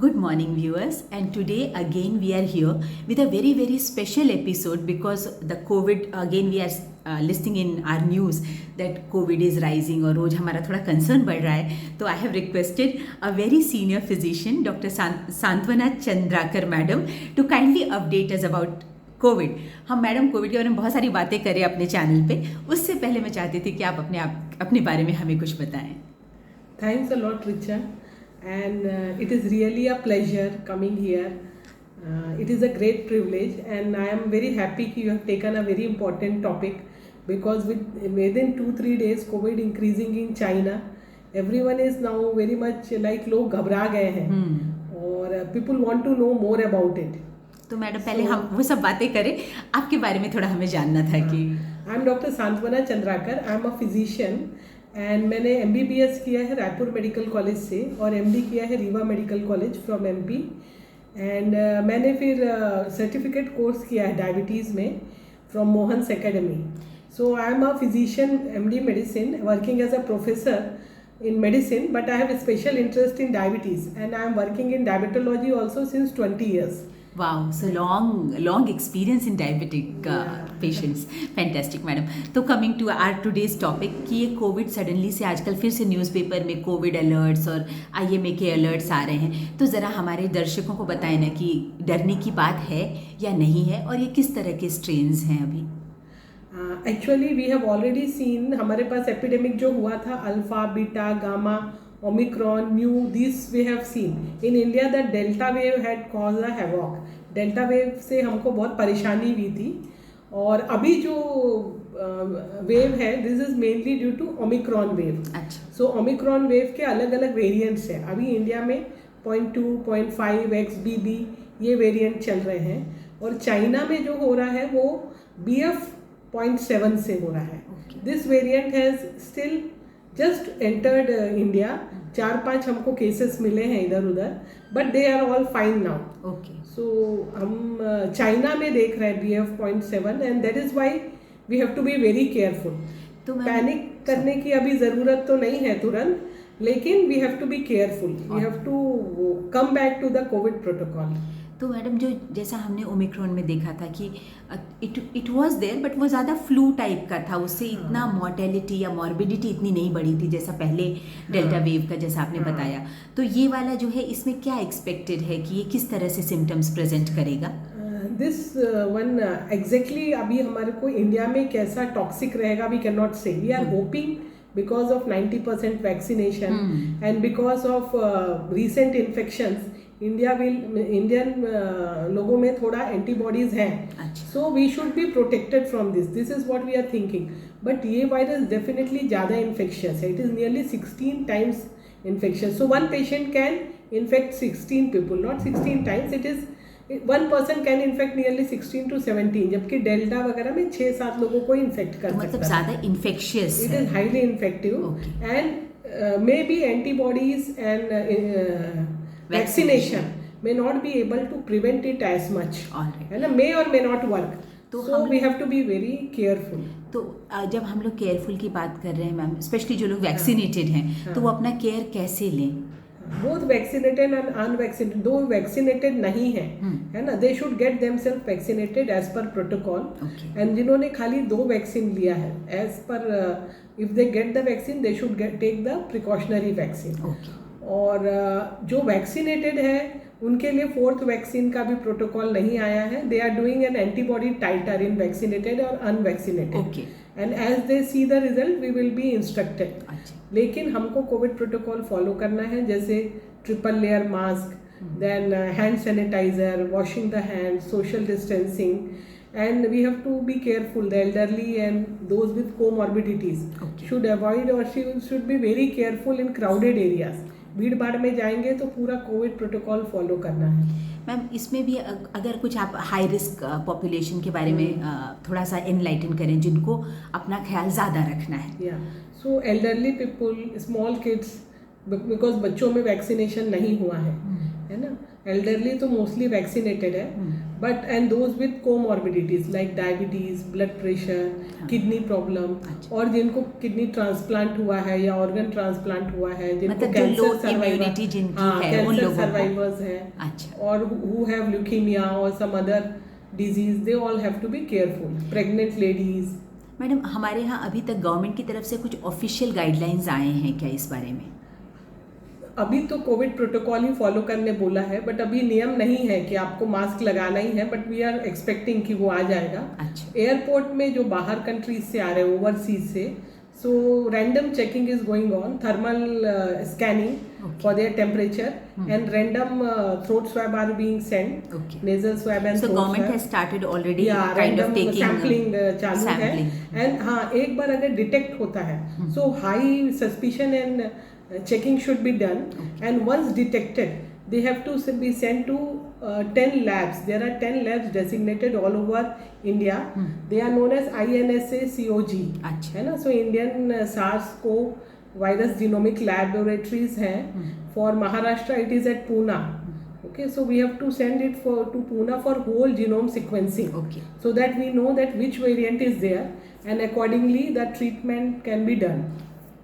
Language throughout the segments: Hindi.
Good morning, viewers. And today again we are here with a very special episode because the COVID again we are listening in our news that COVID is rising और रोज हमारा थोड़ा कंसर्न बढ़ रहा है. तो I have requested a very senior physician, Dr. सांत्वना Chandrakar madam, to kindly update us about Covid. हम मैडम कोविड के बारे में बहुत सारी बातें करें अपने चैनल पे. उससे पहले मैं चाहती थी कि आप अपने बारे में हमें कुछ बताएं. Thanks a lot, Richa, and it is really a pleasure coming here. It is a great privilege, and I am very happy that you have taken a very important topic because within 2-3 days, COVID increasing in China, everyone is now very much like लोग घबरा गए हैं और people want to know more about it. तो मैडम पहले हम वो सब बातें करें, आपके बारे में थोड़ा हमें जानना था कि आई एम डॉक्टर सांत्वना चंद्राकर. आई एम अ फिजिशियन एंड मैंने MBBS किया है रायपुर मेडिकल कॉलेज से और MD किया है Rewa medical college from MP. And मैंने फिर सर्टिफिकेट कोर्स किया है डायबिटीज़ में from Mohan's academy. So I am a physician MD medicine working as a professor in medicine, but I have a special interest in diabetes and I am working in diabetology also since 20 years. Wow, so long experience in diabetic patients. Fantastic, madam. तो coming to our today's topic कि ये कोविड सडनली से आजकल फिर से न्यूज़पेपर में कोविड अलर्ट्स और IMA के अलर्ट्स आ रहे हैं. तो ज़रा हमारे दर्शकों को बताएं ना कि डरने की बात है या नहीं है और ये किस तरह के स्ट्रेन्स हैं अभी. Actually we have already seen, हमारे पास एपिडेमिक जो हुआ था alpha beta gamma omicron mu, this we have seen in India that delta wave had cause a havoc. Delta wave से हमको बहुत परेशानी हुई थी और अभी जो वेव है this is mainly due to omicron wave. अच्छा. सो ओमिक्रॉन वेव के अलग अलग वेरिएंट्स हैं. अभी इंडिया में 0.2 0.5 XBB ये वेरिएंट चल रहे हैं और चाइना में जो हो रहा है वो BF.7 से हो रहा है. This variant has still just entered India. 4-5 हमको केसेस मिले हैं इधर उधर but they are all fine now. Okay. So हम चाइना में देख रहे हैं BF.7 and that is why we have to be very careful. तो पैनिक करने की अभी ज़रूरत तो नहीं है तुरंत, लेकिन we have to be careful. We have to come back to the COVID protocol. तो मैडम जो जैसा हमने ओमिक्रॉन में देखा था कि इट वाज देयर बट वो ज़्यादा फ्लू टाइप का था, उससे इतना मॉर्टेलिटी या मॉर्बिडिटी इतनी नहीं बढ़ी थी जैसा पहले डेल्टा वेव का जैसा आपने बताया. तो ये वाला जो है इसमें क्या एक्सपेक्टेड है कि ये किस तरह से सिम्टम्स प्रेजेंट करेगा. दिस वन एग्जैक्टली अभी हमारे को इंडिया में कैसा टॉक्सिक रहेगा we can not say. We are hoping because of 90% vaccination and because of recent infections Indian लोगों में थोड़ा एंटीबॉडीज हैं. So we should be protected from this is what we are thinking. But ये वायरस डेफिनेटली ज़्यादा इन्फेक्शियस है. It is nearly 16 times infectious. So one patient can infect 16 people, not 16 times. It is one person can infect nearly 16 to 17, जबकि डेल्टा वगैरह में 6-7 लोगों को इन्फेक्ट कर सकता है. मतलब ज़्यादा infectious. It is highly infective and may be antibodies and vaccination may not be able to prevent it as much. है ना, may or may not work. So we have to be very careful. तो जब हम लोग केयरफुल की बात कर रहे हैं मैम, स्पेशली जो लोग वैक्सीनेटेड हैं तो वो अपना केयर कैसे लें. बोथ वैक्सीनेटेड एंड अनवैक्सीनेटेड, दो वैक्सीनेटेड नहीं है है ना, they should get themselves vaccinated as per protocol. And जिन्होंने खाली 2 वैक्सीन लिया है as per if they get the vaccine they should take the precautionary vaccine. और जो वैक्सीनेटेड है उनके लिए 4th वैक्सीन का भी प्रोटोकॉल नहीं आया है. They are doing an antibody titre in vaccinated और unvaccinated and as they see the result we will be instructed. लेकिन हमको कोविड प्रोटोकॉल फॉलो करना है, जैसे triple layer mask, then hand sanitiser, washing the hand, social distancing. And we have to be careful. The elderly and those with comorbidities should avoid or should be very careful in crowded areas. भीड़ भाड़ में जाएंगे तो पूरा कोविड प्रोटोकॉल फॉलो करना है. मैम इसमें भी अगर कुछ आप हाई रिस्क पॉपुलेशन के बारे में थोड़ा सा एनलाइटन करें जिनको अपना ख्याल ज़्यादा रखना है. या so elderly people, small kids, because बच्चों में वैक्सीनेशन नहीं हुआ है ना. एल्डरली तो मोस्टली वैक्सीनेटेड है but and those with comorbidities like diabetes, blood pressure, kidney problem, और जिनको किडनी ट्रांसप्लांट हुआ है या ऑर्गन ट्रांसप्लांट हुआ है, जिनको कैंसर सर्वाइवर्स है, और हु हैव ल्यूकीमिया और some other disease, they all have to be careful. Pregnant ladies. Madam, हमारे यहाँ अभी तक गवर्नमेंट की तरफ से कुछ ऑफिशियल गाइडलाइंस आए हैं क्या इस बारे में? अभी तो कोविड प्रोटोकॉल ही फॉलो करने बोला है, बट अभी नियम नहीं है कि आपको मास्क लगाना ही है, बट वी आर एक्सपेक्टिंग कि वो आ जाएगा. अच्छा. एयरपोर्ट में जो बाहर कंट्रीज से आ रहे हैं, ओवरसीज से, so random checking is going on, thermal scanning for their temperature, and random throat swab are being sent. Okay. Nasal swab and so throat government swab has started already kind of taking sampling चालू है. sampling. And हाँ, एक बार अगर डिटेक्ट होता है, so high suspicion and checking should be done. And once detected, they have to be sent to 10 labs. There are 10 labs designated all over India. They are known as INSA COG. अच्छा. है ना? So Indian SARS-CoV virus genomic laboratories हैं. For Maharashtra it is at Poona. Okay, so we have to send it to Pune for whole genome sequencing. Okay. So that we know that which variant is there, and accordingly the treatment can be done.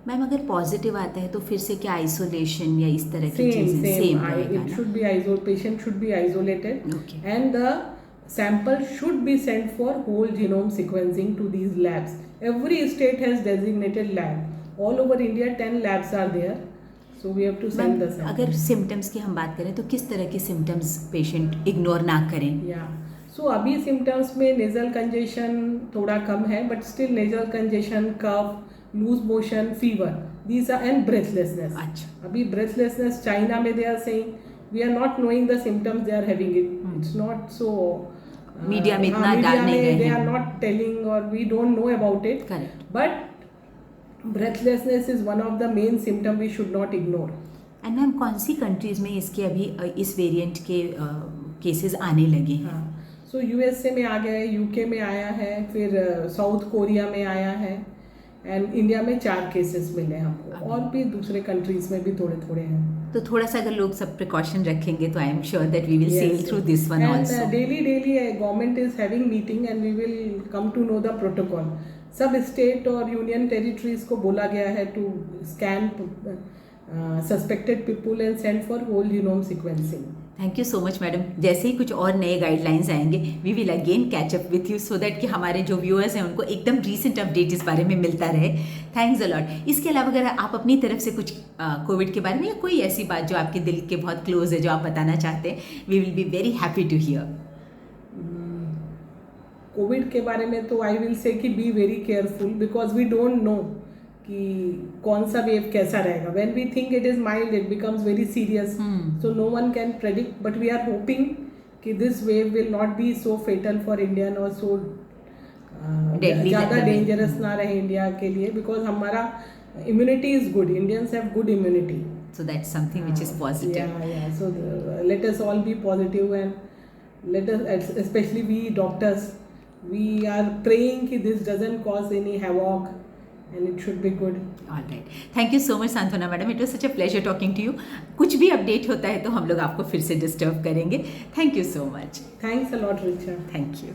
Ma'am, अगर पॉजिटिव आता है तो फिर से क्या आइसोलेशन या इस तरह की चीजें सेम रहेगा It should be patient should be isolated. Okay. And the sample should be sent for whole genome sequencing to these labs. Every state has designated lab. All over India 10 labs are there, so we have to send the sample. अगर सिम्टम्स की हम बात करें तो किस तरह के सिम्टम्स पेशेंट इग्नोर ना करें? So अभी सिम्टम्स में नेजल कंजेशन थोड़ा कम है, but still nasal congestion, cough, loose motion, fever, these are and breathlessness. अच्छा. अभी breathlessness चाइना में they are saying, we are not knowing the symptoms they are having it. It's not so media में इतना डाल नहीं गए हैं. They are not telling or we don't know about it. Correct. But breathlessness is one of the main symptom we should not ignore. And ma'am, कौन सी कंट्रीज में इसके अभी इस वेरिएंट के केसेस आने लगे हैं? सो यूएसए में आ गया है, यूके में आया है, फिर साउथ कोरिया में आया है, एंड इंडिया में 4 केसेस मिले हमको, और भी दूसरे कंट्रीज में भी थोड़े थोड़े हैं. तो थोड़ा सा अगर लोग सब प्रिकॉशन रखेंगे तो I am sure that we will sail through this one also. Daily government is having meeting and we will come to know the protocol. सब स्टेट और यूनियन टेरिटरीज को बोला गया है to scan suspected people and send for whole genome sequencing. Thank you so much madam. जैसे ही कुछ और नए गाइडलाइंस आएंगे we will again catch up with you, so that कि हमारे जो व्यूअर्स हैं उनको एकदम रीसेंट अपडेट इस बारे में मिलता रहे. Thanks a lot. इसके अलावा अगर आप अपनी तरफ से कुछ कोविड के बारे में या कोई ऐसी बात जो आपके दिल के बहुत क्लोज है जो आप बताना चाहते हैं, we will be very happy to hear. COVID के बारे में तो आई विल से कि be very careful, because we don't know कि कौन सा वेव कैसा रहेगा. When we think it is mild it becomes very serious, so no one can predict, but we are hoping कि this wave will not be so fatal for Indian और सो ज़्यादा डेंजरस ना रहे इंडिया के लिए, बिकॉज हमारा immunity is good. Indians have good immunity, so that's something which is positive. So let us all be positive, and let us, especially we doctors, we are praying कि this doesn't cause any havoc and it should be good. All right. Thank you so much सांत्वना madam. It was such a pleasure talking to you. कुछ भी अपडेट होता है तो हम लोग आपको फिर से डिस्टर्ब करेंगे. Thank you so much. Thanks a lot, Richa. Thank you.